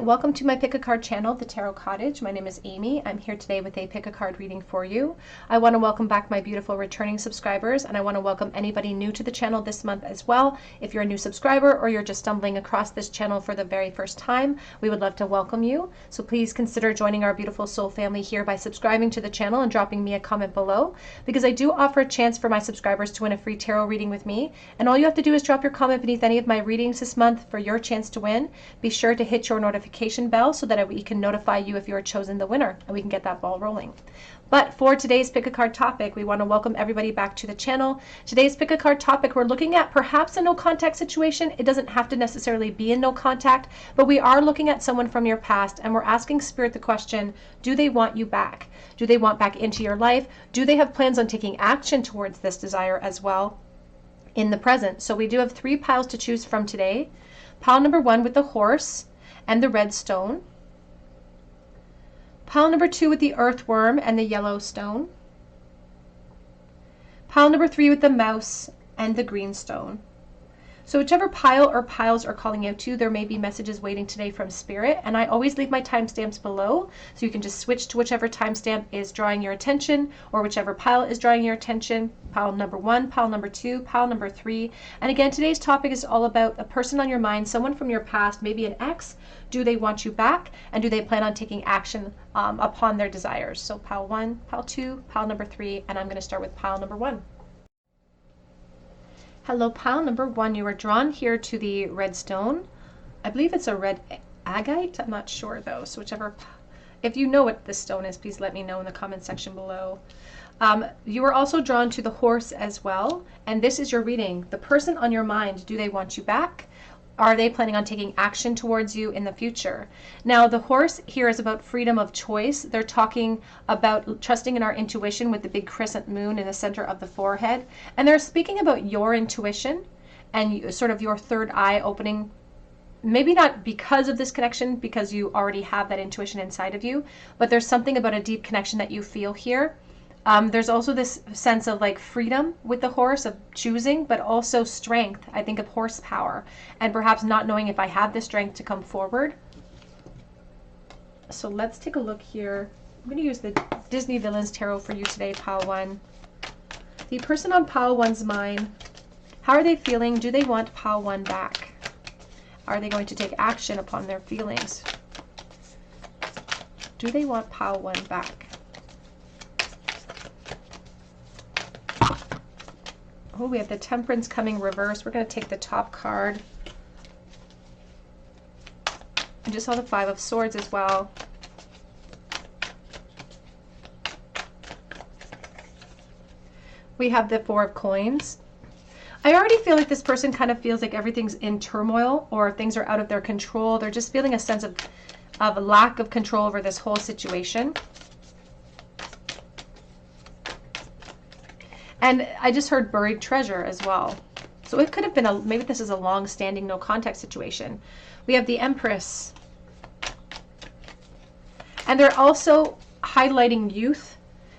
welcome to my pick a card channel, the Tarot Cottage. My name is Amy. I'm here today with a pick a card reading for you. I want to welcome back my beautiful returning subscribers, and I want to welcome anybody new to the channel this month as well. If you're a new subscriber or you're just stumbling across this channel for the very first time, we would love to welcome you. So please consider joining our beautiful soul family here by subscribing to the channel and dropping me a comment below, because I do offer a chance for my subscribers to win a free tarot reading with me. And all you have to do is drop your comment beneath any of my readings this month for your chance to win. Be sure to hit your notification bell so that we can notify you if you're chosen the winner and we can get that ball rolling. But for today's pick a card topic, we want to welcome everybody back to the channel. Today's pick a card topic, we're looking at perhaps a no contact situation. It doesn't have to necessarily be in no contact, but we are looking at someone from your past, and we're asking Spirit the question, do they want you back? Do they want back into your life? Do they have plans on taking action towards this desire as well in the present? So we do have 3 piles to choose from today. Pile number 1 with the horse and the red stone. Pile number 2 with the earthworm and the yellow stone. Pile number 3 with the mouse and the green stone. So whichever pile or piles are calling out to, there may be messages waiting today from Spirit, and I always leave my timestamps below, so you can just switch to whichever timestamp is drawing your attention, or whichever pile is drawing your attention. Pile number 1, pile number 2, pile number 3. And again, today's topic is all about a person on your mind, someone from your past, maybe an ex. Do they want you back, and do they plan on taking action upon their desires? So pile 1, pile 2, pile number 3, and I'm going to start with pile number 1. Hello, pile number 1. You were drawn here to the red stone. I believe it's a red agate. I'm not sure though. So whichever, if you know what this stone is, please let me know in the comment section below. You were also drawn to the horse as well. And this is your reading. The person on your mind, do they want you back? Are they planning on taking action towards you in the future? Now, the horse here is about freedom of choice. They're talking about trusting in our intuition with the big crescent moon in the center of the forehead. And they're speaking about your intuition and sort of your third eye opening. Maybe not because of this connection, because you already have that intuition inside of you, but there's something about a deep connection that you feel here. There's also this sense of like freedom with the horse, of choosing, but also strength. I think of horsepower and perhaps not knowing if I have the strength to come forward. So let's take a look here. I'm going to use the Disney Villains Tarot for you today, pile 1. The person on pile 1's mind, how are they feeling? Do they want pile 1 back? Are they going to take action upon their feelings? Do they want pile 1 back? Oh, we have the Temperance coming reverse. We're going to take the top card. I just saw the 5 of Swords as well. We have the 4 of Coins. I already feel like this person kind of feels like everything's in turmoil, or things are out of their control. They're just feeling a sense of a lack of control over this whole situation. And I just heard buried treasure as well. So it could have been maybe this is a long-standing no contact situation. We have the Empress. And they're also highlighting youth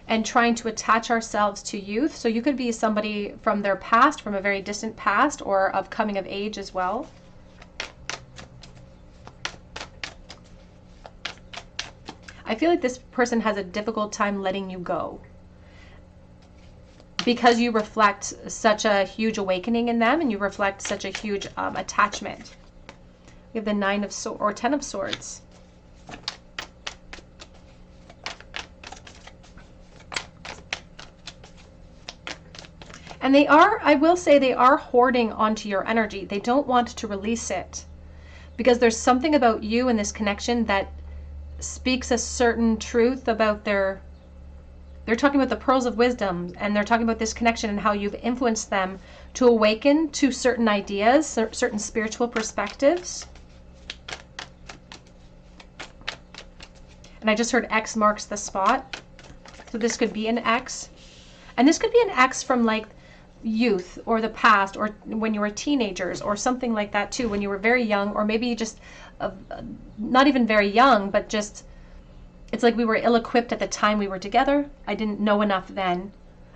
and trying to attach ourselves to youth. So you could be somebody from their past, from a very distant past, or of coming of age as well. I feel like this person has a difficult time letting you go, because you reflect such a huge awakening in them, and you reflect such a huge attachment. We have the 9 of Swords, or 10 of Swords. And they are, I will say, they are hoarding onto your energy. They don't want to release it, because there's something about you in this connection that speaks a certain truth about their. They're talking about the pearls of wisdom, and they're talking about this connection and how you've influenced them to awaken to certain ideas, certain spiritual perspectives. And I just heard X marks the spot. So this could be an X. And this could be an X from like youth or the past, or when you were teenagers, or something like that too, when you were very young, or maybe just not even very young, but just it's like we were ill-equipped at the time we were together. I didn't know enough then.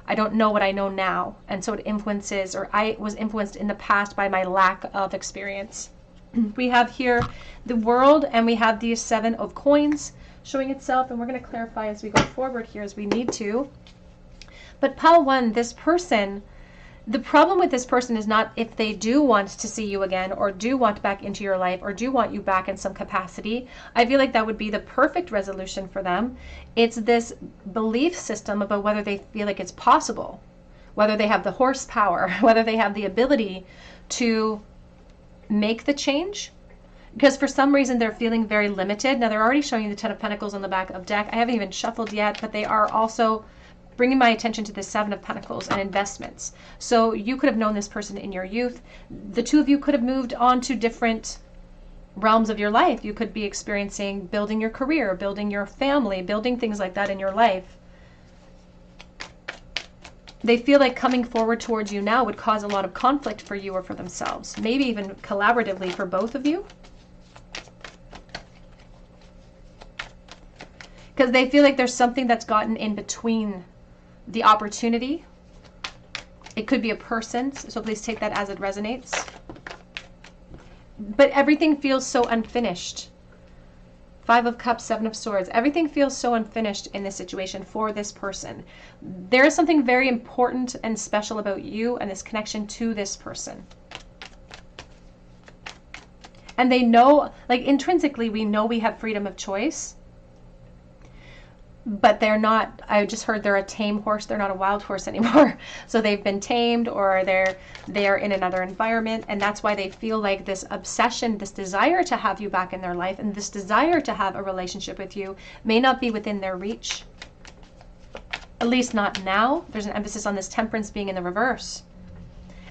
I don't know what I know now. And so it influences, or I was influenced in the past by my lack of experience. We have here the World, and we have the 7 of Coins showing itself, and we're going to clarify as we go forward here as we need to. But pile 1, this person, the problem with this person is not if they do want to see you again, or do want back into your life, or do want you back in some capacity. I feel like that would be the perfect resolution for them. It's this belief system about whether they feel like it's possible, whether they have the horsepower, whether they have the ability to make the change. Because for some reason they're feeling very limited. Now they're already showing you the 10 of Pentacles on the back of deck. I haven't even shuffled yet, but they are also bringing my attention to the 7 of Pentacles and investments. So you could have known this person in your youth. The two of you could have moved on to different realms of your life. You could be experiencing building your career, building your family, building things like that in your life. They feel like coming forward towards you now would cause a lot of conflict for you or for themselves, maybe even collaboratively for both of you. Because they feel like there's something that's gotten in between the opportunity. It could be a person, so please take that as it resonates. But everything feels so unfinished. 5 of Cups, 7 of Swords. Everything feels so unfinished in this situation for this person. There is something very important and special about you and this connection to this person. And they know, like intrinsically, we know we have freedom of choice. But they're not, I just heard they're a tame horse. They're not a wild horse anymore. So they've been tamed, or they're in another environment. And that's why they feel like this obsession, this desire to have you back in their life, and this desire to have a relationship with you may not be within their reach. At least not now. There's an emphasis on this Temperance being in the reverse.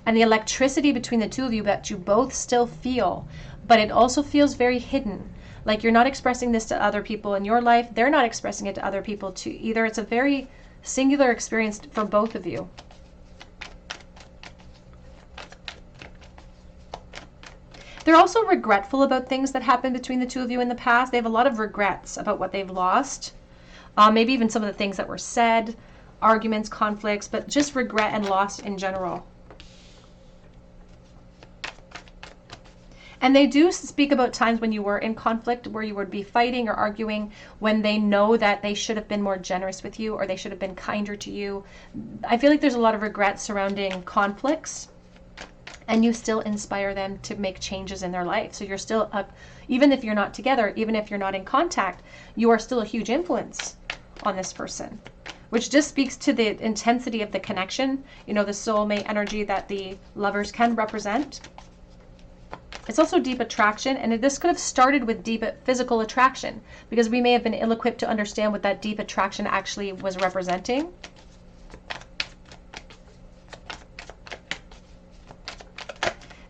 And the electricity between the two of you that you both still feel, but it also feels very hidden. Like you're not expressing this to other people in your life. They're not expressing it to other people too either. It's a very singular experience for both of you. They're also regretful about things that happened between the two of you in the past. They have a lot of regrets about what they've lost. Maybe even some of the things that were said, arguments, conflicts, but just regret and loss in general. And they do speak about times when you were in conflict, where you would be fighting or arguing, when they know that they should have been more generous with you, or they should have been kinder to you. I feel like there's a lot of regret surrounding conflicts, and you still inspire them to make changes in their life. So you're still up, even if you're not together, even if you're not in contact, you are still a huge influence on this person, which just speaks to the intensity of the connection, you know, the soulmate energy that the lovers can represent. It's also deep attraction, and this could have started with deep physical attraction, because we may have been ill-equipped to understand what that deep attraction actually was representing.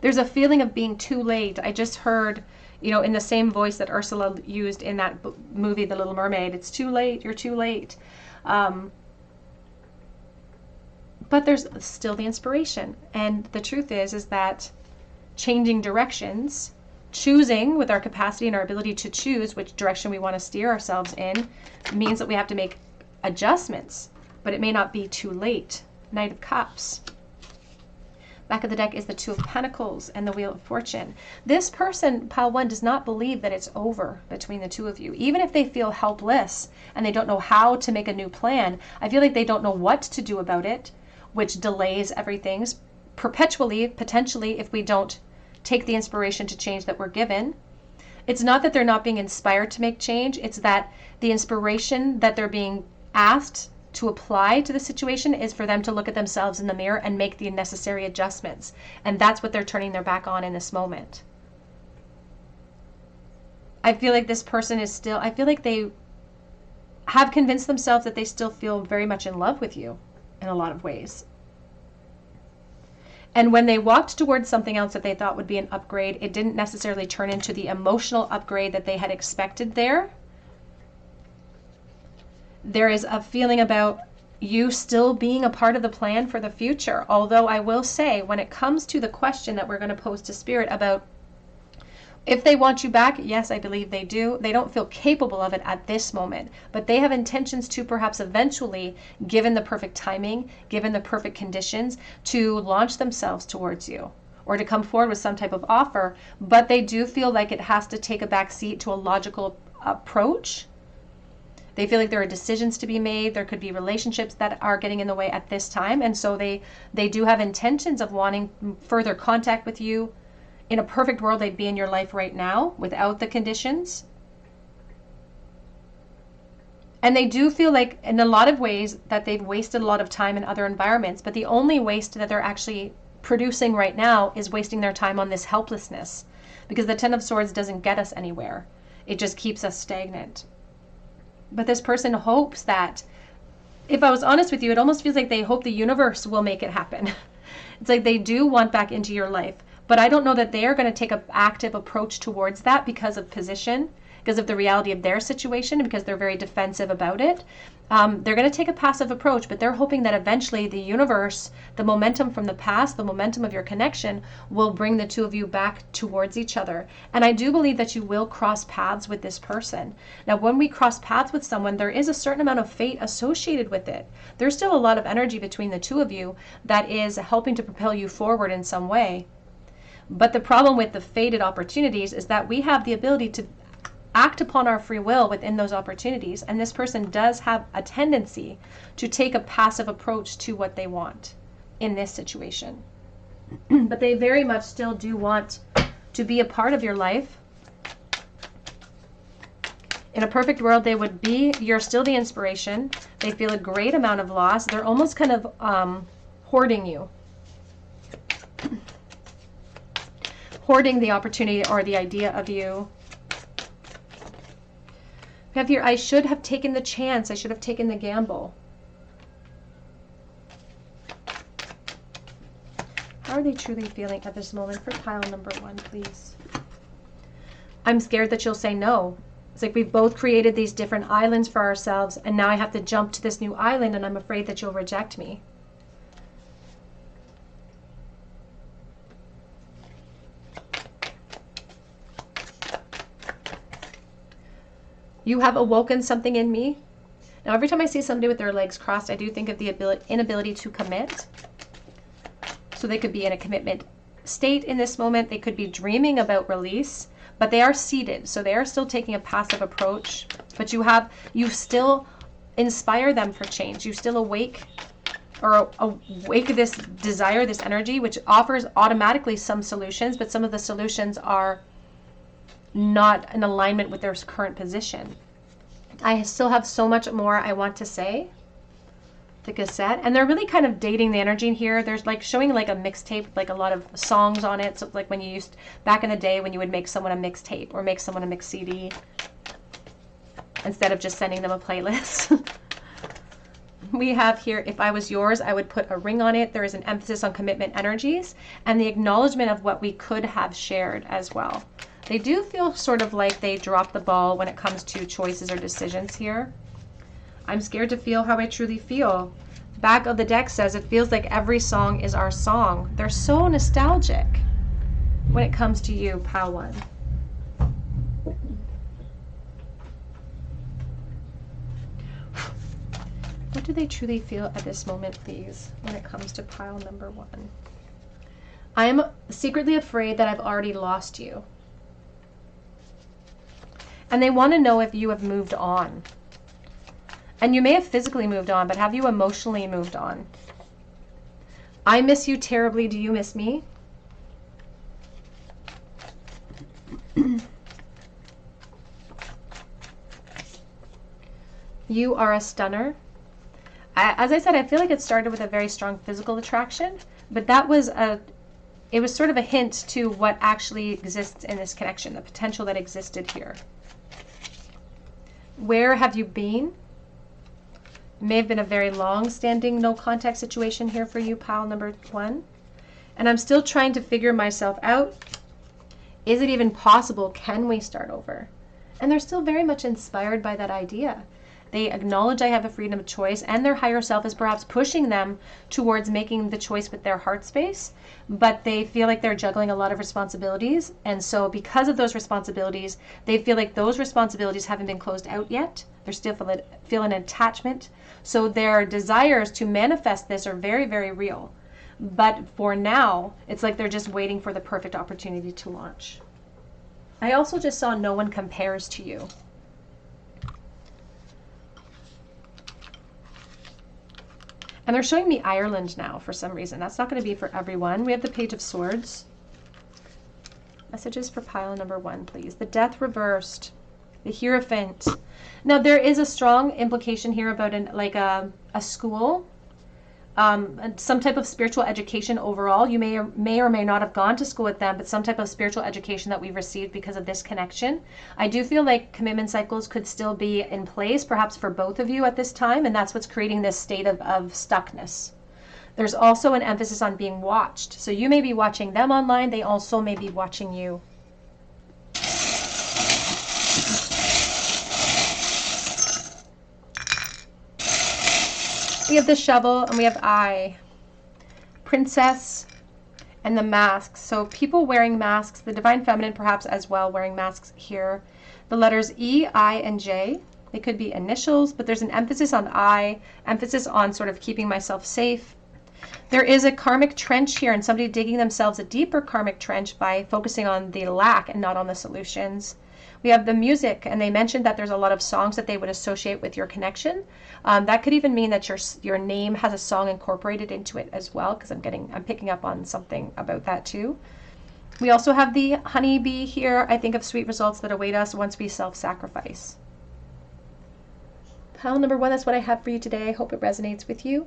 There's a feeling of being too late. I just heard, you know, in the same voice that Ursula used in that movie, The Little Mermaid, it's too late, you're too late. But there's still the inspiration. And the truth is that changing directions, choosing with our capacity and our ability to choose which direction we want to steer ourselves in, means that we have to make adjustments, but it may not be too late. Knight of Cups. Back of the deck is the 2 of Pentacles and the Wheel of Fortune. This person, pile 1, does not believe that it's over between the two of you. Even if they feel helpless and they don't know how to make a new plan, I feel like they don't know what to do about it, which delays everything perpetually, potentially, if we don't take the inspiration to change that we're given. It's not that they're not being inspired to make change. It's that the inspiration that they're being asked to apply to the situation is for them to look at themselves in the mirror and make the necessary adjustments. And that's what they're turning their back on in this moment. I feel like this person is still, I feel like they have convinced themselves that they still feel very much in love with you in a lot of ways. And when they walked towards something else that they thought would be an upgrade, it didn't necessarily turn into the emotional upgrade that they had expected there. There is a feeling about you still being a part of the plan for the future. Although I will say, when it comes to the question that we're going to pose to Spirit about if they want you back, yes, I believe they do. They don't feel capable of it at this moment, but they have intentions to perhaps eventually, given the perfect timing, given the perfect conditions, to launch themselves towards you, or to come forward with some type of offer, but they do feel like it has to take a back seat to a logical approach. They feel like there are decisions to be made. There could be relationships that are getting in the way at this time. And so they do have intentions of wanting further contact with you. In a perfect world, they'd be in your life right now without the conditions. And they do feel like in a lot of ways that they've wasted a lot of time in other environments, but the only waste that they're actually producing right now is wasting their time on this helplessness, because the Ten of Swords doesn't get us anywhere. It just keeps us stagnant. But this person hopes that, if I was honest with you, it almost feels like they hope the universe will make it happen. It's like they do want back into your life, but I don't know that they are going to take an active approach towards that because of position, because of the reality of their situation, and because they're very defensive about it. They're going to take a passive approach, but they're hoping that eventually the universe, the momentum from the past, the momentum of your connection, will bring the two of you back towards each other. And I do believe that you will cross paths with this person. Now, when we cross paths with someone, there is a certain amount of fate associated with it. There's still a lot of energy between the two of you that is helping to propel you forward in some way. But the problem with the fated opportunities is that we have the ability to act upon our free will within those opportunities, and this person does have a tendency to take a passive approach to what they want in this situation. But they very much still do want to be a part of your life. In a perfect world, they would be, you're still the inspiration. They feel a great amount of loss. They're almost kind of hoarding you. Hoarding the opportunity or the idea of you. We have here, I should have taken the chance. I should have taken the gamble. How are they truly feeling at this moment for pile number 1, please? I'm scared that you'll say no. It's like we've both created these different islands for ourselves, and now I have to jump to this new island, and I'm afraid that you'll reject me. You have awoken something in me. Now, every time I see somebody with their legs crossed, I do think of the inability to commit. So they could be in a commitment state in this moment. They could be dreaming about release, but they are seated. So they are still taking a passive approach, but you still inspire them for change. You still awake this desire, this energy, which offers automatically some solutions, but some of the solutions are not in alignment with their current position. I still have so much more I want to say. The cassette, and they're really kind of dating the energy in here. There's like showing like a mixtape, like a lot of songs on it. So like when you used back in the day when you would make someone a mixtape or make someone a mix CD instead of just sending them a playlist. We have here, if I was yours, I would put a ring on it. There is an emphasis on commitment energies and the acknowledgement of what we could have shared as well. They do feel sort of like they dropped the ball when it comes to choices or decisions here. I'm scared to feel how I truly feel. Back of the deck says it feels like every song is our song. They're so nostalgic when it comes to you, pile 1. What do they truly feel at this moment, please, when it comes to pile number 1? I am secretly afraid that I've already lost you. And they want to know if you have moved on. And you may have physically moved on, but have you emotionally moved on? I miss you terribly. Do you miss me? You are a stunner. As I said, I feel like it started with a very strong physical attraction, but it was sort of a hint to what actually exists in this connection, the potential that existed here. Where have you been? May have been a very long-standing no contact situation here for you, pile number 1. And I'm still trying to figure myself out. Is it even possible? Can we start over? And they're still very much inspired by that idea. They acknowledge I have a freedom of choice, and their higher self is perhaps pushing them towards making the choice with their heart space, but they feel like they're juggling a lot of responsibilities. And so because of those responsibilities, they feel like those responsibilities haven't been closed out yet. They're still feeling an attachment. So their desires to manifest this are very, very real. But for now, it's like they're just waiting for the perfect opportunity to launch. I also just saw no one compares to you. And they're showing me Ireland now for some reason. That's not going to be for everyone. We have the Page of Swords. Messages for pile number 1, please. The Death reversed. The Hierophant. Now, there is a strong implication here about a school. Some type of spiritual education overall. You may or may not have gone to school with them, but some type of spiritual education that we've received because of this connection. I do feel like commitment cycles could still be in place, perhaps for both of you at this time, and that's what's creating this state of stuckness. There's also an emphasis on being watched. So you may be watching them online. They also may be watching you. We have the Shovel and we have Eye, Princess, and the Masks. So people wearing masks, the Divine Feminine perhaps as well wearing masks here. The letters E, I, and J. They could be initials, but there's an emphasis on I, emphasis on sort of keeping myself safe. There is a karmic trench here and somebody digging themselves a deeper karmic trench by focusing on the lack and not on the solutions. We have the music, and they mentioned that there's a lot of songs that they would associate with your connection. That could even mean that your name has a song incorporated into it as well, because I'm picking up on something about that too. We also have the honeybee here. I think of sweet results that await us once we self-sacrifice. Pile number 1, that's what I have for you today. I hope it resonates with you.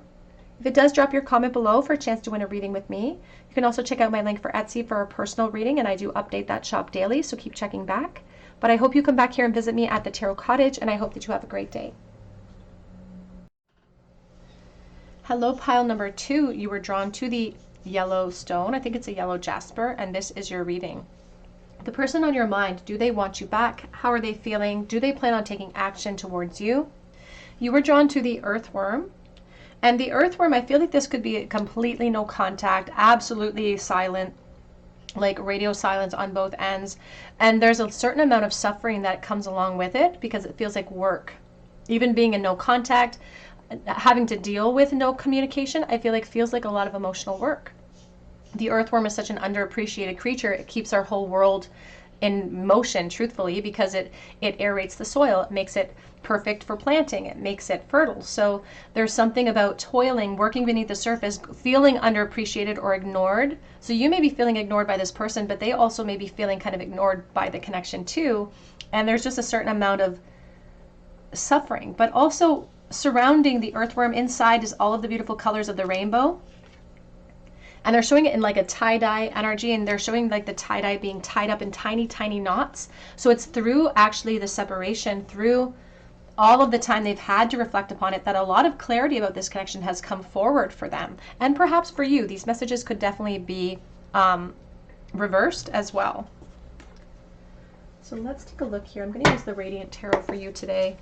If it does, drop your comment below for a chance to win a reading with me. You can also check out my link for Etsy for a personal reading, and I do update that shop daily, so keep checking back. But I hope you come back here and visit me at the Tarot Cottage, and I hope that you have a great day. Hello, pile number 2. You were drawn to the yellow stone. I think it's a yellow jasper, and this is your reading. The person on your mind, do they want you back? How are they feeling? Do they plan on taking action towards you? You were drawn to the earthworm. And the earthworm, I feel like this could be completely no contact, absolutely silent, like radio silence on both ends. And there's a certain amount of suffering that comes along with it because it feels like work. Even being in no contact, having to deal with no communication, I feel like feels like a lot of emotional work. The earthworm is such an underappreciated creature. It keeps our whole world in motion, truthfully, because it aerates the soil. It makes it perfect for planting. It makes it fertile. So there's something about toiling, working beneath the surface, feeling underappreciated or ignored. So you may be feeling ignored by this person, but they also may be feeling kind of ignored by the connection too. And there's just a certain amount of suffering, but also surrounding the earthworm inside is all of the beautiful colors of the rainbow. And they're showing it in like a tie-dye energy, and they're showing like the tie-dye being tied up in tiny, tiny knots. So it's through actually the separation, through all of the time they've had to reflect upon it, that a lot of clarity about this connection has come forward for them. And perhaps for you, these messages could definitely be reversed as well. So let's take a look here. I'm going to use the Radiant Tarot for you today.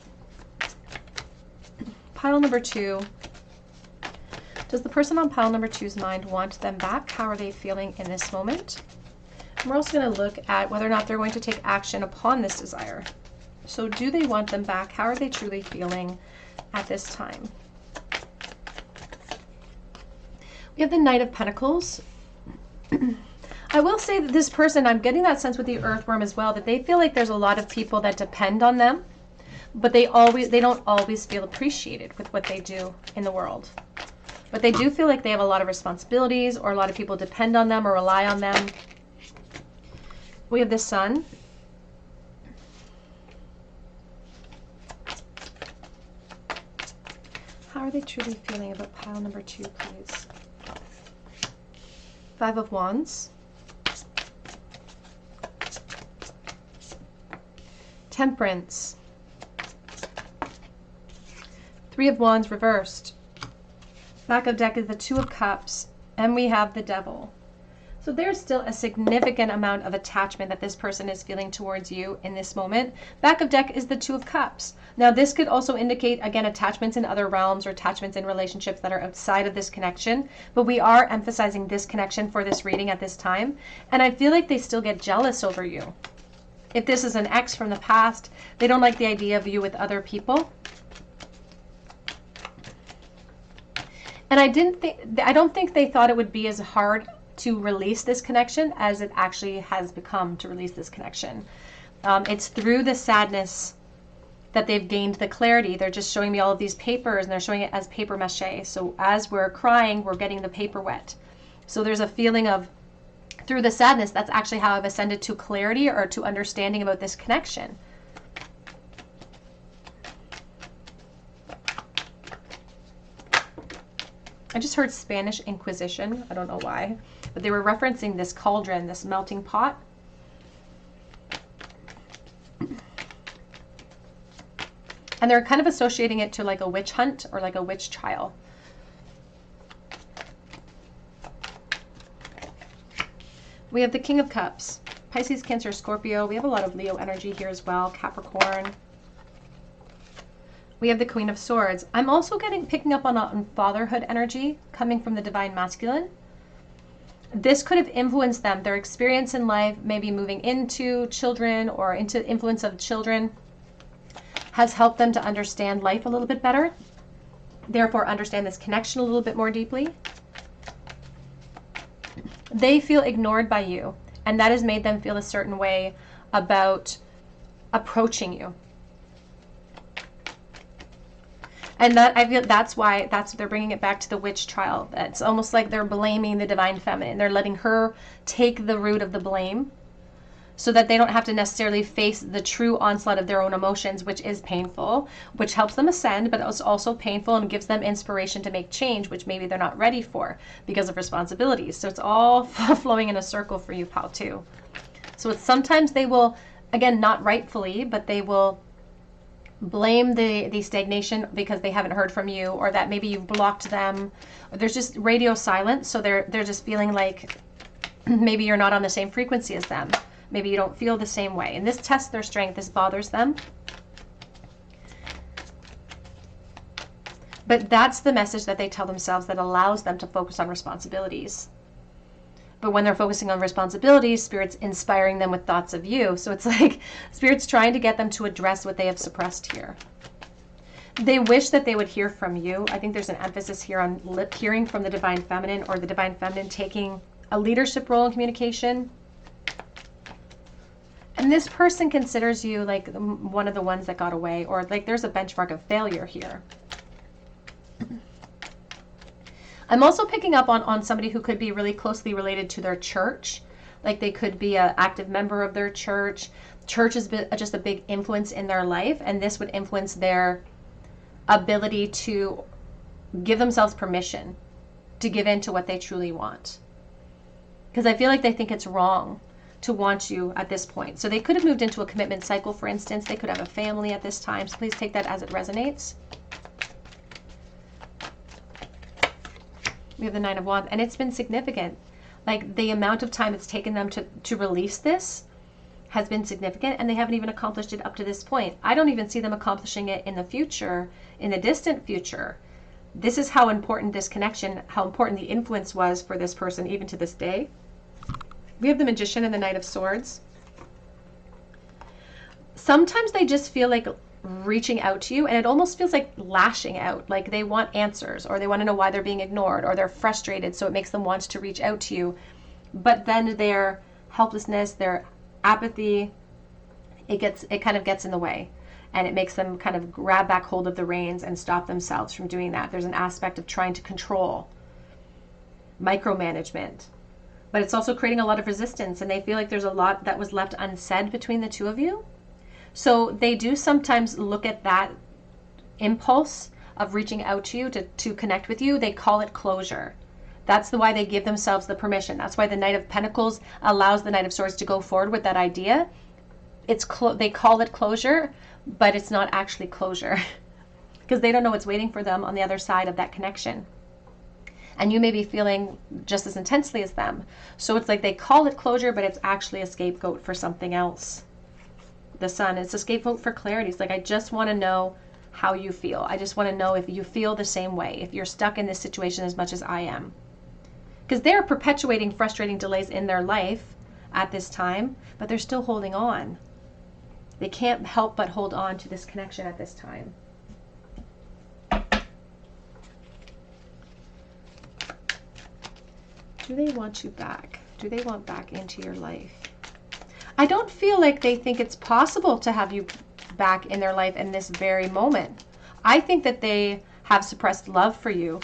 Pile number 2. Does the person on pile number 2's mind want them back? How are they feeling in this moment? And we're also going to look at whether or not they're going to take action upon this desire. So do they want them back? How are they truly feeling at this time? We have the Knight of Pentacles. I will say that this person, I'm getting that sense with the earthworm as well, that they feel like there's a lot of people that depend on them, but they don't always feel appreciated with what they do in the world. But they do feel like they have a lot of responsibilities, or a lot of people depend on them or rely on them. We have the Sun. How are they truly feeling about pile number 2, please? 5 of Wands. Temperance. 3 of Wands reversed. Back of deck is the 2 of Cups, and we have the Devil. So there's still a significant amount of attachment that this person is feeling towards you in this moment. Back of deck is the 2 of Cups. Now this could also indicate, again, attachments in other realms or attachments in relationships that are outside of this connection, but we are emphasizing this connection for this reading at this time. And I feel like they still get jealous over you. If this is an ex from the past, they don't like the idea of you with other people. And I don't think they thought it would be as hard to release this connection as it actually has become to release this connection. It's through the sadness that they've gained the clarity. They're just showing me all of these papers and they're showing it as paper mache. So as we're crying, we're getting the paper wet. So there's a feeling of, through the sadness, that's actually how I've ascended to clarity or to understanding about this connection. I just heard Spanish Inquisition. I don't know why, but they were referencing this cauldron, this melting pot. And they're kind of associating it to like a witch hunt or like a witch trial. We have the King of Cups, Pisces, Cancer, Scorpio. We have a lot of Leo energy here as well, Capricorn. We have the Queen of Swords. I'm also picking up on fatherhood energy coming from the Divine Masculine. This could have influenced them, their experience in life, maybe moving into children or into influence of children has helped them to understand life a little bit better, therefore understand this connection a little bit more deeply. They feel ignored by you, and that has made them feel a certain way about approaching you. And that, I feel that's why they're bringing it back to the witch trial. It's almost like they're blaming the Divine Feminine. They're letting her take the root of the blame so that they don't have to necessarily face the true onslaught of their own emotions, which is painful, which helps them ascend, but it's also painful and gives them inspiration to make change, which maybe they're not ready for because of responsibilities. So it's all flowing in a circle for you, pal, too. So it's sometimes they will, again, not rightfully, but they will blame the stagnation because they haven't heard from you, or that maybe you've blocked them, or there's just radio silence. So they're just feeling like maybe you're not on the same frequency as them. Maybe you don't feel the same way. And this tests their strength. This bothers them. But that's the message that they tell themselves that allows them to focus on responsibilities. But when they're focusing on responsibilities, Spirit's inspiring them with thoughts of you. So it's like Spirit's trying to get them to address what they have suppressed here. They wish that they would hear from you. I think there's an emphasis here on hearing from the Divine Feminine, or the Divine Feminine taking a leadership role in communication. And this person considers you like one of the ones that got away, or like there's a benchmark of failure here. I'm also picking up on somebody who could be really closely related to their church. Like they could be an active member of their church. Church is just a big influence in their life, and this would influence their ability to give themselves permission to give in to what they truly want. Because I feel like they think it's wrong to want you at this point. So they could have moved into a commitment cycle, for instance. They could have a family at this time. So please take that as it resonates. We have the Nine of Wands, and it's been significant. Like the amount of time it's taken them to release this has been significant, and they haven't even accomplished it up to this point. I don't even see them accomplishing it in the future, in the distant future. This is how important this connection, how important the influence was for this person, even to this day. We have the Magician and the Knight of Swords. Sometimes they just feel like reaching out to you, and it almost feels like lashing out, like they want answers, or they want to know why they're being ignored, or they're frustrated, so it makes them want to reach out to you. But then their helplessness, their apathy, it kind of gets in the way, and it makes them kind of grab back hold of the reins and stop themselves from doing that. There's an aspect of trying to control, micromanagement, but it's also creating a lot of resistance, and they feel like there's a lot that was left unsaid between the two of you. So they do sometimes look at that impulse of reaching out to you to connect with you. They call it closure. That's why they give themselves the permission. That's why the Knight of Pentacles allows the Knight of Swords to go forward with that idea. They call it closure, but it's not actually closure because they don't know what's waiting for them on the other side of that connection. And you may be feeling just as intensely as them. So it's like they call it closure, but it's actually a scapegoat for something else. The Sun, it's a scapegoat for clarity. It's like, I just want to know how you feel. I just want to know if you feel the same way, if you're stuck in this situation as much as I am. Because they're perpetuating frustrating delays in their life at this time, but they're still holding on. They can't help but hold on to this connection at this time. Do they want you back? Do they want back into your life? I don't feel like they think it's possible to have you back in their life in this very moment. I think that they have suppressed love for you.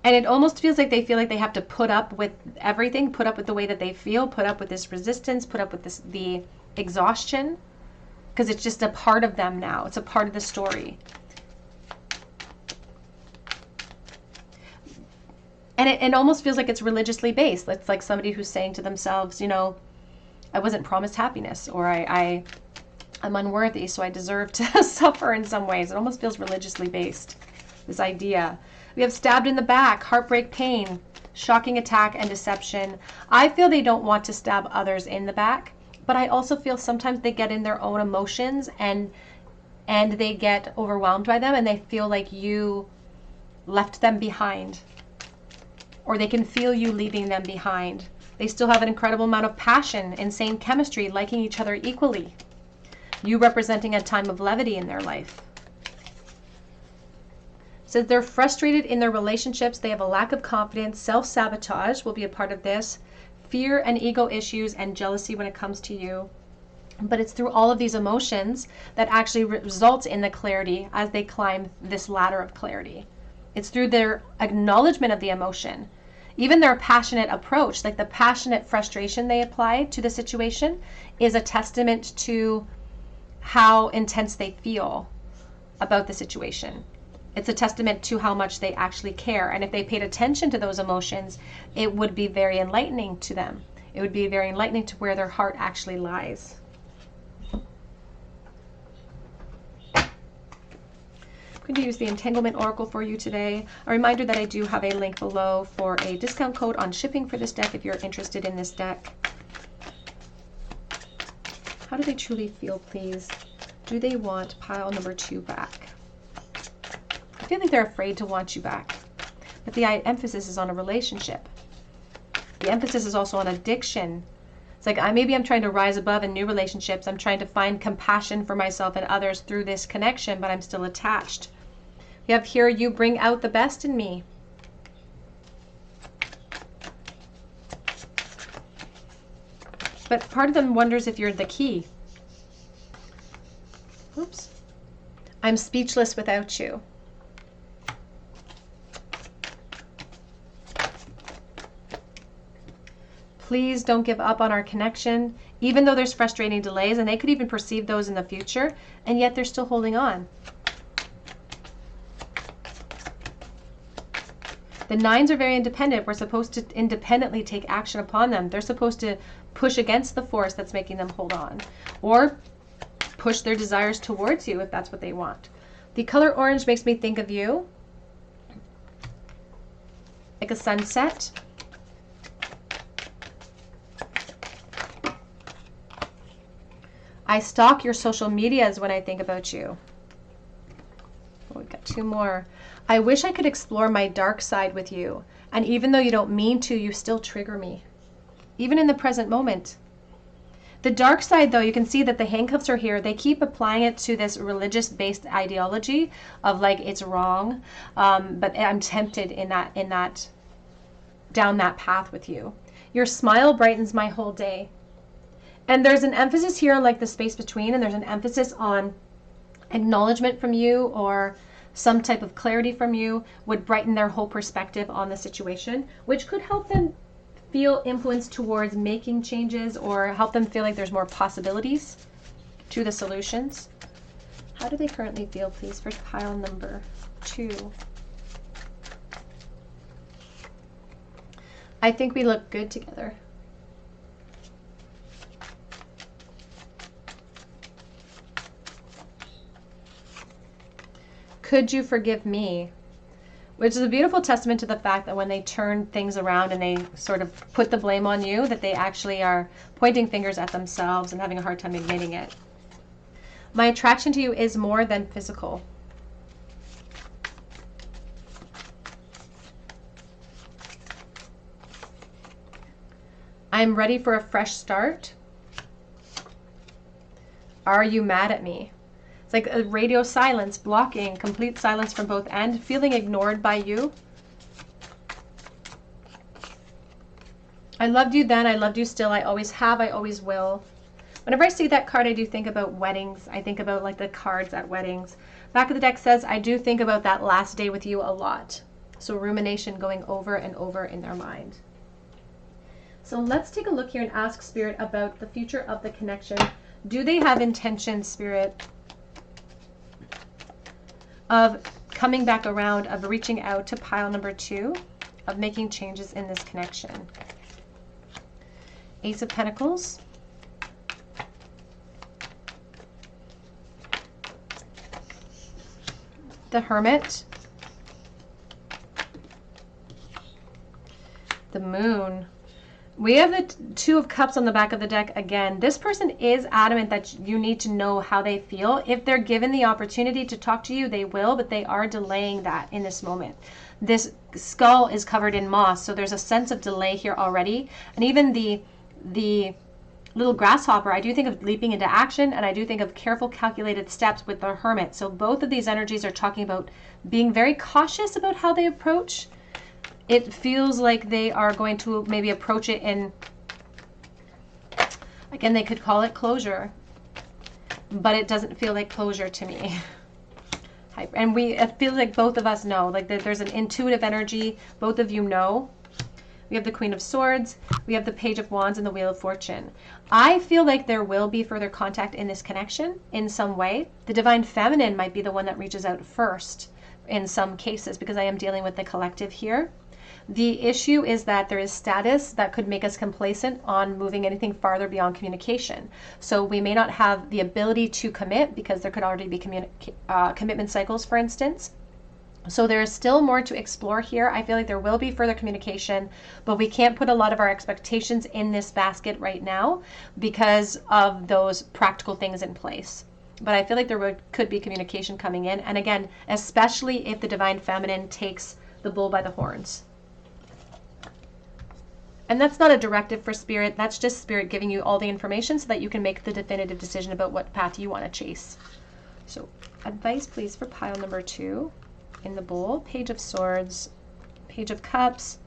And it almost feels like they feel like they have to put up with everything, put up with the way that they feel, put up with this resistance, put up with this, the exhaustion, because it's just a part of them now. It's a part of the story. And it almost feels like it's religiously based. It's like somebody who's saying to themselves, you know, I wasn't promised happiness, or I'm unworthy, so I deserve to suffer in some ways. It almost feels religiously based, this idea. We have stabbed in the back, heartbreak, pain, shocking attack, and deception. I feel they don't want to stab others in the back, but I also feel sometimes they get in their own emotions and they get overwhelmed by them, and they feel like you left them behind, or they can feel you leaving them behind. They still have an incredible amount of passion, insane chemistry, liking each other equally. You representing a time of levity in their life. So they're frustrated in their relationships. They have a lack of confidence. Self-sabotage will be a part of this. Fear and ego issues and jealousy when it comes to you. But it's through all of these emotions that actually results in the clarity as they climb this ladder of clarity. It's through their acknowledgement of the emotion. Even their passionate approach, like the passionate frustration they apply to the situation, is a testament to how intense they feel about the situation. It's a testament to how much they actually care. And if they paid attention to those emotions, it would be very enlightening to them. It would be very enlightening to where their heart actually lies. I'm going to use the Entanglement Oracle for you today. A reminder that I do have a link below for a discount code on shipping for this deck if you're interested in this deck. How do they truly feel, please? Do they want pile number 2 back? I feel like they're afraid to want you back. But the emphasis is on a relationship. The emphasis is also on addiction. It's like maybe I'm trying to rise above in new relationships. I'm trying to find compassion for myself and others through this connection, but I'm still attached. We have here, you bring out the best in me. But part of them wonders if you're the key. Oops. I'm speechless without you. Please don't give up on our connection, even though there's frustrating delays, and they could even perceive those in the future, and yet they're still holding on. The 9s are very independent. We're supposed to independently take action upon them. They're supposed to push against the force that's making them hold on, or push their desires towards you if that's what they want. The color orange makes me think of you, like a sunset. I stalk your social medias when I think about you. Oh, we've got 2 more. I wish I could explore my dark side with you. And even though you don't mean to, you still trigger me. Even in the present moment. The dark side, though, you can see that the handcuffs are here. They keep applying it to this religious-based ideology of like it's wrong. But I'm tempted down that path with you. Your smile brightens my whole day. And there's an emphasis here on like the space between, and there's an emphasis on acknowledgement from you, or some type of clarity from you would brighten their whole perspective on the situation, which could help them feel influenced towards making changes, or help them feel like there's more possibilities to the solutions. How do they currently feel, please, for pile number 2? I think we look good together. Could you forgive me? Which is a beautiful testament to the fact that when they turn things around and they sort of put the blame on you, that they actually are pointing fingers at themselves and having a hard time admitting it. My attraction to you is more than physical. I'm ready for a fresh start. Are you mad at me? It's like a radio silence, blocking, complete silence from both ends, feeling ignored by you. I loved you then, I loved you still, I always have, I always will. Whenever I see that card, I do think about weddings. I think about like the cards at weddings. Back of the deck says, I do think about that last day with you a lot. So rumination going over and over in their mind. So let's take a look here and ask Spirit about the future of the connection. Do they have intention, Spirit, of coming back around, of reaching out to pile number 2, of making changes in this connection? Ace of Pentacles. The Hermit. The Moon. We have the Two of Cups on the back of the deck again. This person is adamant that you need to know how they feel. If they're given the opportunity to talk to you, they will, but they are delaying that in this moment. This skull is covered in moss, so there's a sense of delay here already. And even the little grasshopper, I do think of leaping into action, and I do think of careful, calculated steps with the Hermit. So both of these energies are talking about being very cautious about how they approach. It feels like they are going to maybe approach it in, again, they could call it closure, but it doesn't feel like closure to me. And it feels like both of us know, like there's an intuitive energy. Both of you know. We have the Queen of Swords, we have the Page of Wands, and the Wheel of Fortune. I feel like there will be further contact in this connection in some way. The Divine Feminine might be the one that reaches out first in some cases, because I am dealing with the collective here. The issue is that there is status that could make us complacent on moving anything farther beyond communication. So we may not have the ability to commit because there could already be commitment cycles, for instance. So there is still more to explore here. I feel like there will be further communication, but we can't put a lot of our expectations in this basket right now because of those practical things in place. But I feel like there could be communication coming in. And again, especially if the Divine Feminine takes the bull by the horns. And that's not a directive for Spirit. That's just Spirit giving you all the information so that you can make the definitive decision about what path you want to chase. So advice, please, for pile number 2. In the Bull, Page of Swords, Page of Cups.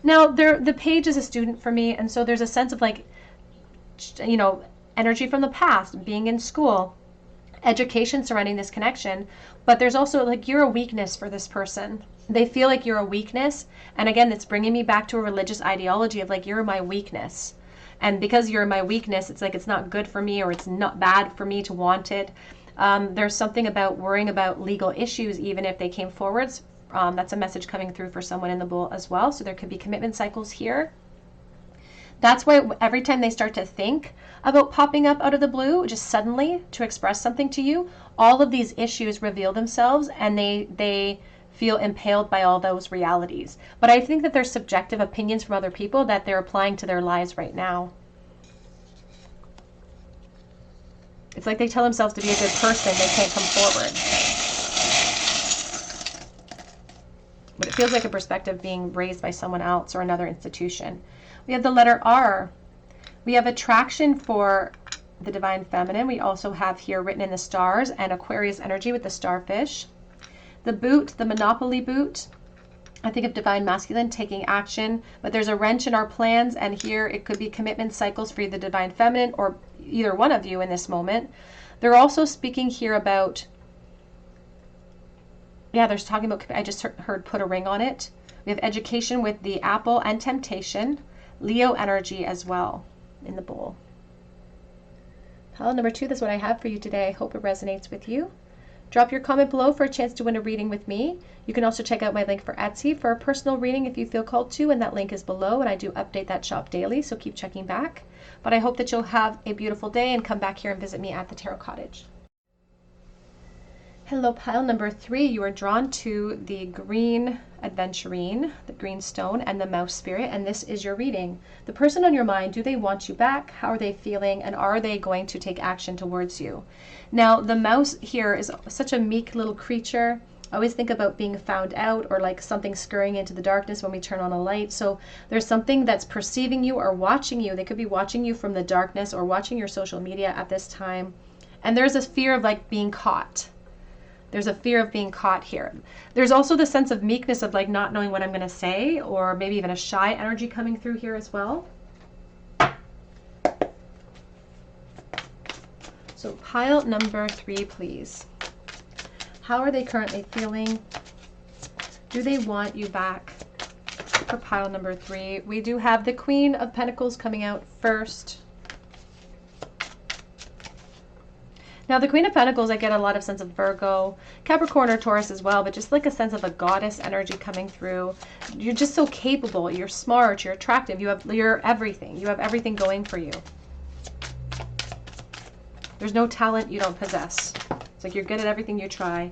Now, the Page is a student for me, and so there's a sense of like, you know, energy from the past, being in school, education surrounding this connection, but there's also like you're a weakness for this person. They feel like you're a weakness, and again, it's bringing me back to a religious ideology of like, you're my weakness. And because you're my weakness, it's like it's not good for me, or it's not bad for me to want it. There's something about worrying about legal issues, even if they came forwards. That's a message coming through for someone in the Bull as well. So there could be commitment cycles here. That's why every time they start to think about popping up out of the blue, just suddenly to express something to you, all of these issues reveal themselves, and they feel impaled by all those realities. But I think that there's subjective opinions from other people that they're applying to their lives right now. It's like they tell themselves to be a good person, they can't come forward. But it feels like a perspective being raised by someone else or another institution. We have the letter R. We have attraction for the Divine Feminine. We also have here written in the stars and Aquarius energy with the starfish. The boot, the Monopoly boot. I think of Divine Masculine taking action, but there's a wrench in our plans, and here it could be commitment cycles for the Divine Feminine or either one of you in this moment. They're also speaking here about, they're talking about, I just heard put a ring on it. We have education with the apple and temptation, Leo energy as well in the Bull. Pile number 2, that's what I have for you today. I hope it resonates with you. Drop your comment below for a chance to win a reading with me. You can also check out my link for Etsy for a personal reading if you feel called to, and that link is below, and I do update that shop daily, so keep checking back. But I hope that you'll have a beautiful day and come back here and visit me at the Tarot Cottage. Hello, pile number 3. You are drawn to the green adventurine, the green stone, and the mouse spirit, and this is your reading. The person on your mind, do they want you back? How are they feeling? And are they going to take action towards you? Now, the mouse here is such a meek little creature. I always think about being found out, or like something scurrying into the darkness when we turn on a light. So there's something that's perceiving you or watching you. They could be watching you from the darkness or watching your social media at this time. And there's this fear of like being caught. There's a fear of being caught here. There's also the sense of meekness of like not knowing what I'm going to say, or maybe even a shy energy coming through here as well. Pile number 3, please. How are they currently feeling? Do they want you back? For pile number 3, we do have the Queen of Pentacles coming out first. Now the Queen of Pentacles, I get a lot of sense of Virgo, Capricorn or Taurus as well, but just like a sense of a goddess energy coming through. You're just so capable. You're smart. You're attractive. You're everything. You have everything going for you. There's no talent you don't possess. It's like you're good at everything you try.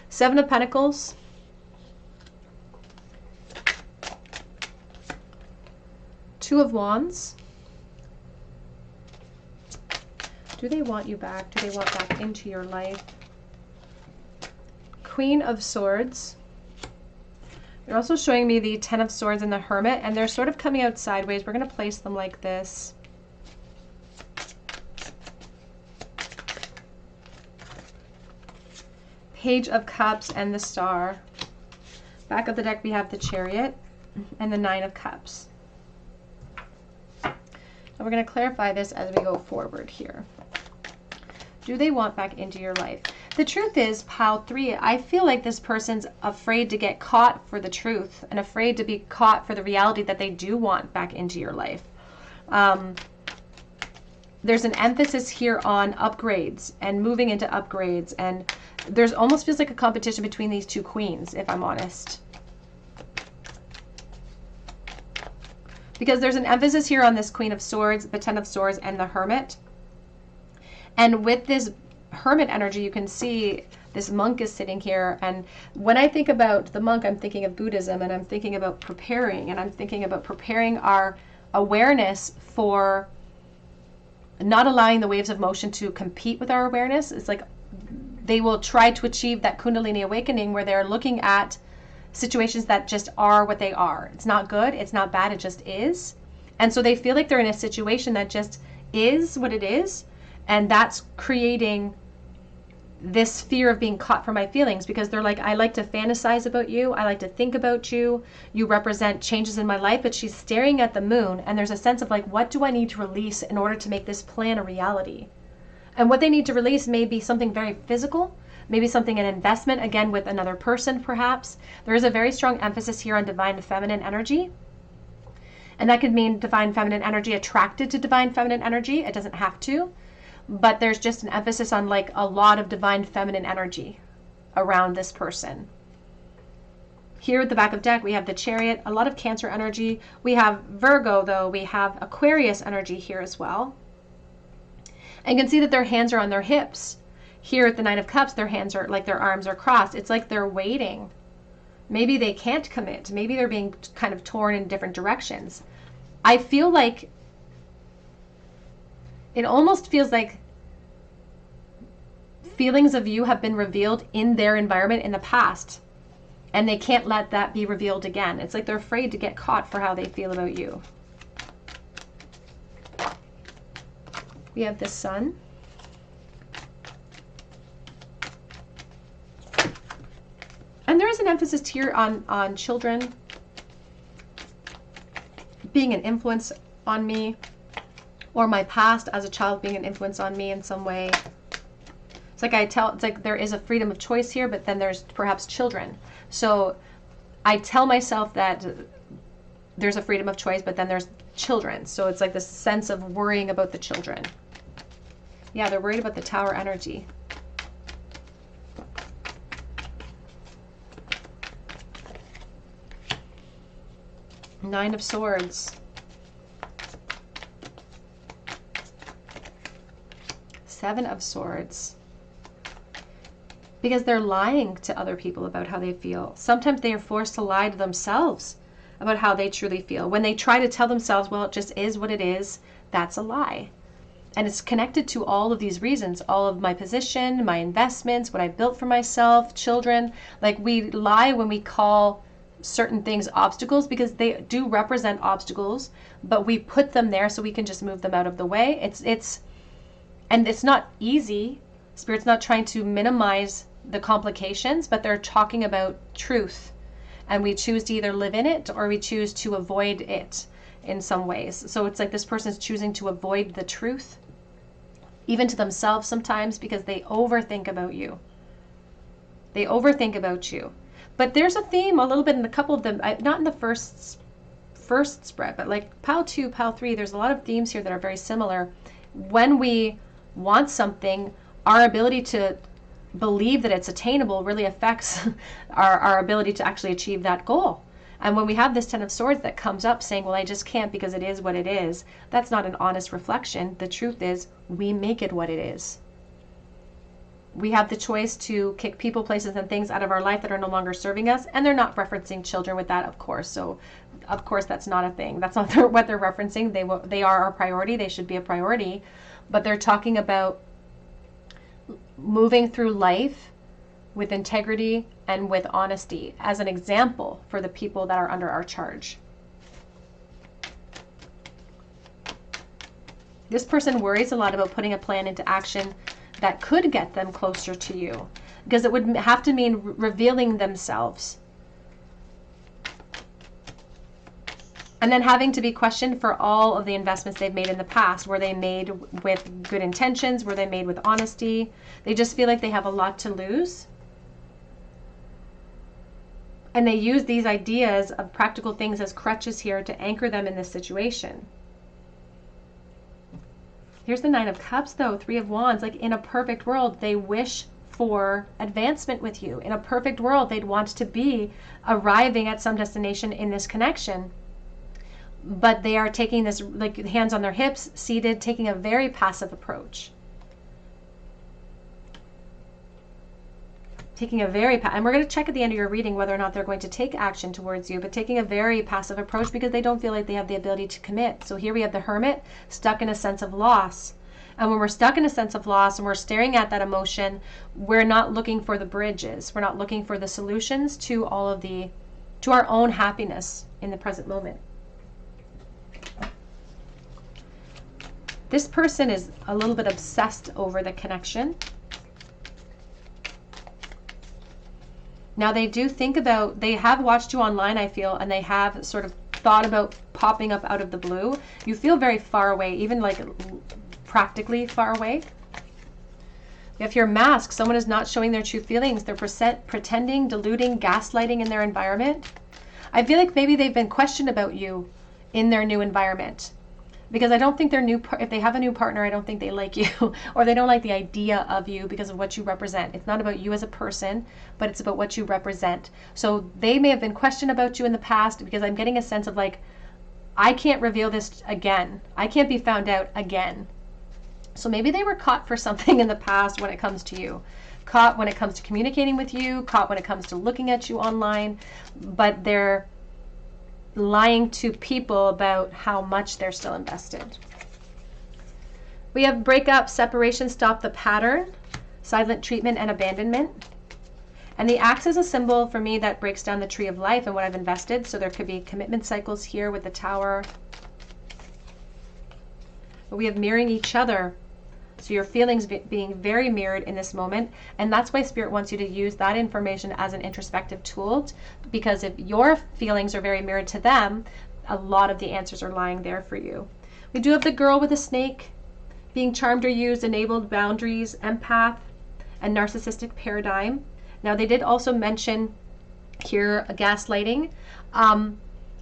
7 of Pentacles. Two of Wands. Do they want you back? Do they want back into your life? Queen of Swords. They're also showing me the 10 of Swords and the Hermit, and they're sort of coming out sideways. We're going to place them like this. Page of Cups and the Star. Back of the deck we have the Chariot and the 9 of Cups. And we're going to clarify this as we go forward here. Do they want back into your life? The truth is, pile 3, I feel like this person's afraid to get caught for the truth and afraid to be caught for the reality that they do want back into your life. There's an emphasis here on upgrades and moving into upgrades, and there's almost feels like a competition between these two queens, if I'm honest. Because there's an emphasis here on this Queen of Swords, the 10 of Swords, and the Hermit. And with this Hermit energy, you can see this monk is sitting here. And when I think about the monk, I'm thinking of Buddhism, and I'm thinking about preparing, and I'm thinking about preparing our awareness for not allowing the waves of motion to compete with our awareness. It's like they will try to achieve that Kundalini awakening where they're looking at situations that just are what they are. It's not good, it's not bad, it just is. And so they feel like they're in a situation that just is what it is, and that's creating this fear of being caught for my feelings, because they're like, I like to fantasize about you, I like to think about you, you represent changes in my life. But she's staring at the moon, and there's a sense of like, what do I need to release in order to make this plan a reality? And what they need to release may be something very physical, maybe something, an investment, again, with another person, perhaps. There is a very strong emphasis here on divine feminine energy. And that could mean divine feminine energy attracted to divine feminine energy. It doesn't have to. But there's just an emphasis on like a lot of divine feminine energy around this person. Here at the back of deck, we have the Chariot, a lot of Cancer energy. We have Virgo, though. We have Aquarius energy here as well. And you can see that their hands are on their hips. Here at the 9 of Cups, their hands are like their arms are crossed. It's like they're waiting. Maybe they can't commit. Maybe they're being kind of torn in different directions. I feel like it almost feels like feelings of you have been revealed in their environment in the past, and they can't let that be revealed again. It's like they're afraid to get caught for how they feel about you. We have the Sun. And there is an emphasis here on children being an influence on me, or my past as a child being an influence on me in some way. It's like it's like there is a freedom of choice here, but then there's perhaps children. So I tell myself that there's a freedom of choice, but then there's children. So it's like this sense of worrying about the children. Yeah, they're worried about the Tower energy. Nine of Swords. Seven of Swords. Because they're lying to other people about how they feel. Sometimes they are forced to lie to themselves about how they truly feel. When they try to tell themselves, well, it just is what it is, that's a lie. And it's connected to all of these reasons, all of my position, my investments, what I built for myself, children. Like, we lie when we call certain things obstacles, because they do represent obstacles, but we put them there so we can just move them out of the way. And it's not easy. Spirit's not trying to minimize the complications, but they're talking about truth. And we choose to either live in it or we choose to avoid it in some ways. So it's like this person's choosing to avoid the truth. even to themselves sometimes, because they overthink about you. They overthink about you. But there's a theme a little bit in a couple of them, not in the first spread, but like pile 2, pile 3, there's a lot of themes here that are very similar. When we want something, our ability to believe that it's attainable really affects our ability to actually achieve that goal. And when we have this Ten of Swords that comes up saying, well, I just can't because it is what it is, that's not an honest reflection. The truth is, we make it what it is. We have the choice to kick people, places, and things out of our life that are no longer serving us. And they're not referencing children with that, of course. So, of course, that's not a thing. That's not what they're referencing. They are our priority. They should be a priority. But they're talking about moving through life with integrity and with honesty as an example for the people that are under our charge. This person worries a lot about putting a plan into action that could get them closer to you, because it would have to mean revealing themselves. And then having to be questioned for all of the investments they've made in the past. Were they made with good intentions? Were they made with honesty? They just feel like they have a lot to lose. And they use these ideas of practical things as crutches here to anchor them in this situation. Here's the Nine of Cups, though, Three of Wands. Like in a perfect world, they wish for advancement with you. In a perfect world, they'd want to be arriving at some destination in this connection. But they are taking this, like hands on their hips, seated, taking a very passive approach. And we're going to check at the end of your reading whether or not they're going to take action towards you, but taking a very passive approach because they don't feel like they have the ability to commit. So here we have the Hermit stuck in a sense of loss. And when we're stuck in a sense of loss and we're staring at that emotion, we're not looking for the bridges. We're not looking for the solutions to to our own happiness in the present moment. This person is a little bit obsessed over the connection. Now they do think about, they have watched you online, I feel, and they have sort of thought about popping up out of the blue. You feel very far away, even like practically far away. If you're masked, someone is not showing their true feelings. They're pretending, diluting, gaslighting in their environment. I feel like maybe they've been questioned about you in their new environment. Because I don't think if they have a new partner, I don't think they like you or they don't like the idea of you because of what you represent. It's not about you as a person, but it's about what you represent. So they may have been questioned about you in the past because I'm getting a sense of like, I can't reveal this again. I can't be found out again. So maybe they were caught for something in the past when it comes to you. Caught when it comes to communicating with you, caught when it comes to looking at you online, but they're lying to people about how much they're still invested. We have breakup, separation, stop the pattern, silent treatment, and abandonment. And the axe is a symbol for me that breaks down the tree of life and what I've invested. So there could be commitment cycles here with the Tower. But we have mirroring each other. So your feelings being very mirrored in this moment. And that's why Spirit wants you to use that information as an introspective tool. Because if your feelings are very mirrored to them, a lot of the answers are lying there for you. We do have the girl with a snake, being charmed or used, enabled, boundaries, empath, and narcissistic paradigm. Now they did also mention here gaslighting.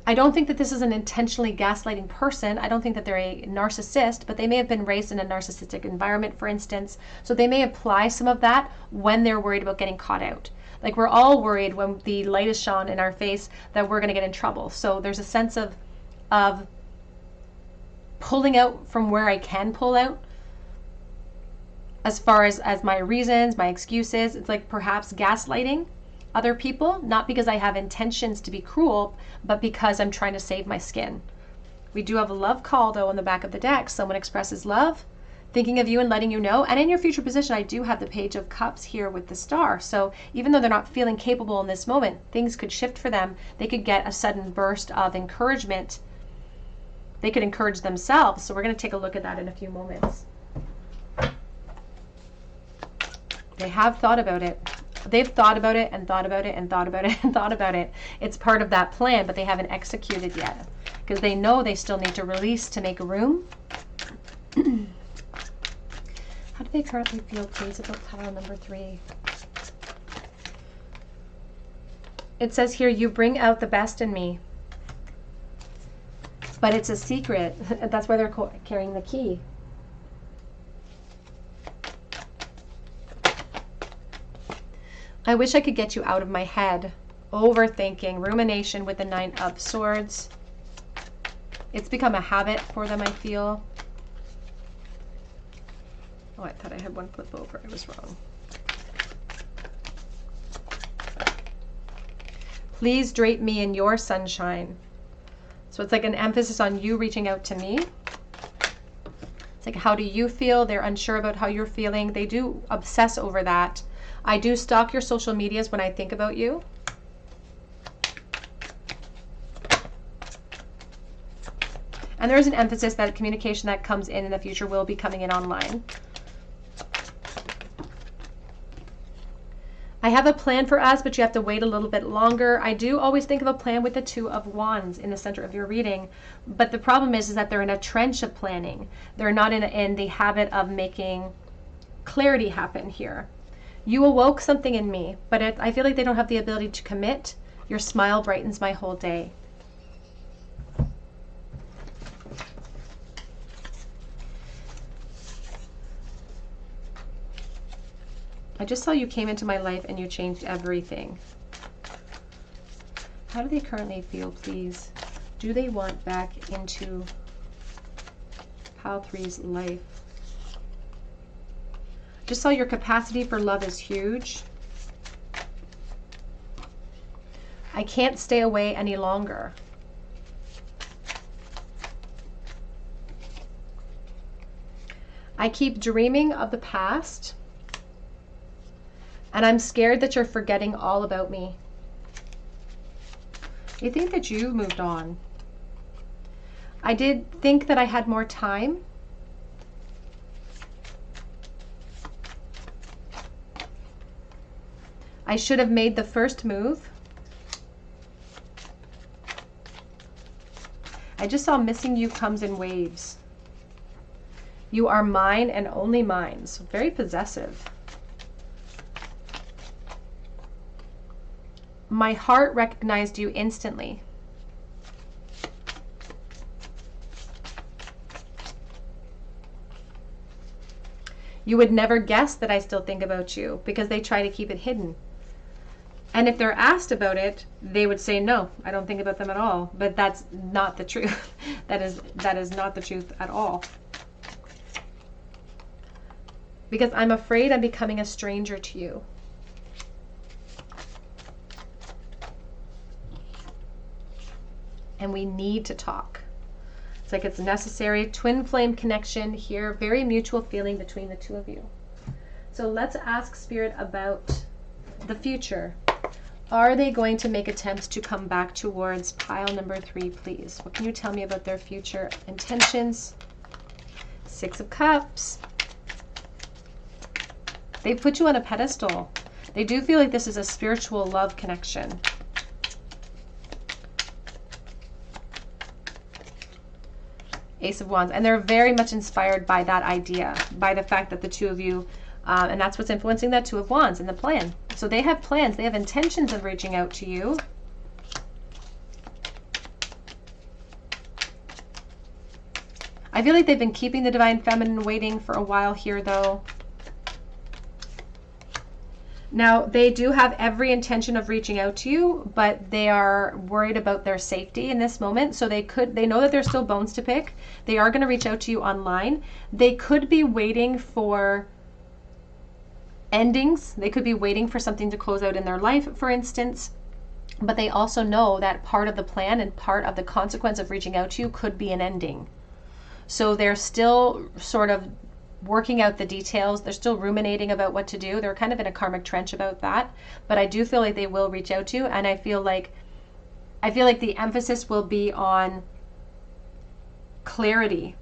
I don't think that this is an intentionally gaslighting person. I don't think that they're a narcissist, but they may have been raised in a narcissistic environment, for instance. So they may apply some of that when they're worried about getting caught out. Like we're all worried when the light is shone in our face that we're going to get in trouble. So there's a sense of pulling out from where I can pull out. As far as my reasons, my excuses, it's like perhaps gaslighting other people, not because I have intentions to be cruel, but because I'm trying to save my skin. We do have a love call, though, on the back of the deck. Someone expresses love, thinking of you and letting you know. And in your future position, I do have the Page of Cups here with the Star. So even though they're not feeling capable in this moment, things could shift for them. They could get a sudden burst of encouragement. They could encourage themselves. So we're going to take a look at that in a few moments. They have thought about it. They've thought about it and thought about it and thought about it and thought about it. It's part of that plan, but they haven't executed yet because they know they still need to release to make room. they currently feel, please, about pile number 3? It says here, you bring out the best in me. But it's a secret. That's why they're carrying the key. I wish I could get you out of my head. Overthinking, rumination with the 9 of Swords. It's become a habit for them, I feel. Oh, I thought I had one flip over. I was wrong. Please drape me in your sunshine. So it's like an emphasis on you reaching out to me. It's like, how do you feel? They're unsure about how you're feeling. They do obsess over that. I do stalk your social medias when I think about you. And there is an emphasis that communication that comes in the future will be coming in online. I have a plan for us, but you have to wait a little bit longer. I do always think of a plan with the 2 of Wands in the center of your reading. But the problem is that they're in a trench of planning. They're not in the habit of making clarity happen here. You awoke something in me, but I feel like they don't have the ability to commit. Your smile brightens my whole day. I just saw you came into my life and you changed everything. How do they currently feel, please? Do they want back into pile 3's life? Just saw your capacity for love is huge. I can't stay away any longer. I keep dreaming of the past, and I'm scared that you're forgetting all about me. You think that you moved on. I did think that I had more time. I should have made the first move. I just saw missing you comes in waves. You are mine and only mine. So very possessive. My heart recognized you instantly. You would never guess that I still think about you because they try to keep it hidden. And if they're asked about it, they would say, no, I don't think about them at all. But that's not the truth. That is not the truth at all. Because I'm afraid I'm becoming a stranger to you. And we need to talk. It's like it's necessary. Twin flame connection here. Very mutual feeling between the two of you. So let's ask Spirit about the future. Are they going to make attempts to come back towards pile number 3, please? What can you tell me about their future intentions? 6 of Cups. They put you on a pedestal. They do feel like this is a spiritual love connection. Ace of Wands. And they're very much inspired by that idea, by the fact that the two of you, and that's what's influencing that 2 of Wands and the plan. So they have plans. They have intentions of reaching out to you. I feel like they've been keeping the Divine Feminine waiting for a while here, though. Now, they do have every intention of reaching out to you, but they are worried about their safety in this moment. So they know that there's still bones to pick. They are going to reach out to you online. They could be waiting for endings. They could be waiting for something to close out in their life, for instance. But they also know that part of the plan and part of the consequence of reaching out to you could be an ending. So they're still sort of working out the details. They're still ruminating about what to do. They're kind of in a karmic trench about that. But I do feel like they will reach out to you, and I feel like the emphasis will be on clarity.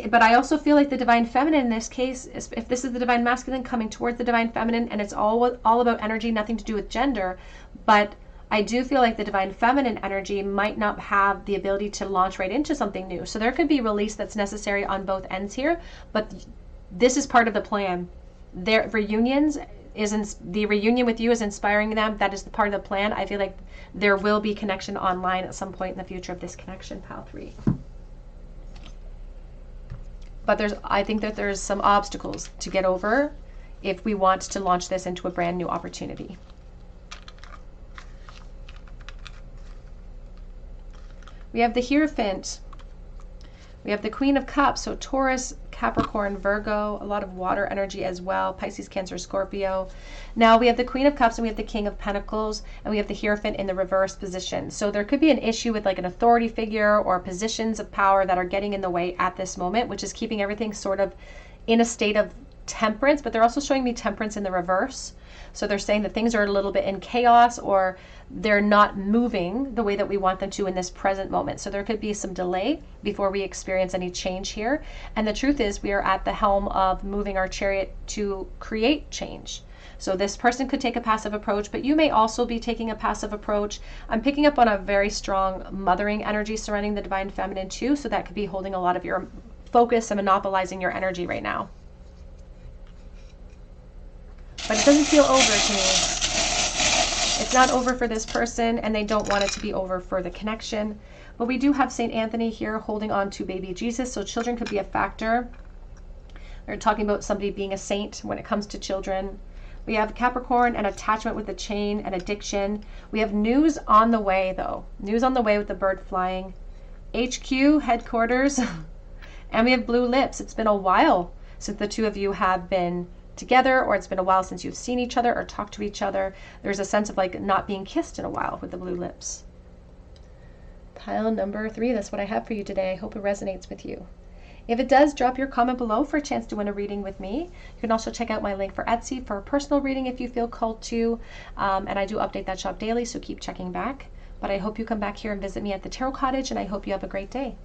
But I also feel like the Divine Feminine in this case, if this is the Divine Masculine coming towards the Divine Feminine, and it's all about energy, nothing to do with gender, but I do feel like the Divine Feminine energy might not have the ability to launch right into something new. So there could be release that's necessary on both ends here, but this is part of the plan. Their reunions the reunion with you is inspiring them. That is the part of the plan. I feel like there will be connection online at some point in the future of this connection, pile 3. But I think that there's some obstacles to get over if we want to launch this into a brand new opportunity. We have the Hierophant. We have the Queen of Cups, so Taurus, Capricorn, Virgo, a lot of water energy as well, Pisces, Cancer, Scorpio. Now we have the Queen of Cups and we have the King of Pentacles and we have the Hierophant in the reverse position. So there could be an issue with like an authority figure or positions of power that are getting in the way at this moment, which is keeping everything sort of in a state of temperance, but they're also showing me temperance in the reverse. So they're saying that things are a little bit in chaos or they're not moving the way that we want them to in this present moment. So there could be some delay before we experience any change here. And the truth is we are at the helm of moving our chariot to create change. So this person could take a passive approach, but you may also be taking a passive approach. I'm picking up on a very strong mothering energy surrounding the divine feminine too. So that could be holding a lot of your focus and monopolizing your energy right now. But it doesn't feel over to me. It's not over for this person, and they don't want it to be over for the connection. But we do have St. Anthony here holding on to baby Jesus, so children could be a factor. They're talking about somebody being a saint when it comes to children. We have Capricorn and attachment with the chain and addiction. We have news on the way, though. News on the way with the bird flying. HQ, headquarters. And we have blue lips. It's been a while since the two of you have been together, or it's been a while since you've seen each other or talked to each other. There's a sense of like not being kissed in a while with the blue lips. Pile number 3, that's what I have for you today. I hope it resonates with you. If it does, drop your comment below for a chance to win a reading with me. You can also check out my link for Etsy for a personal reading if you feel called to. And I do update that shop daily, so keep checking back. But I hope you come back here and visit me at the Tarot Cottage, and I hope you have a great day.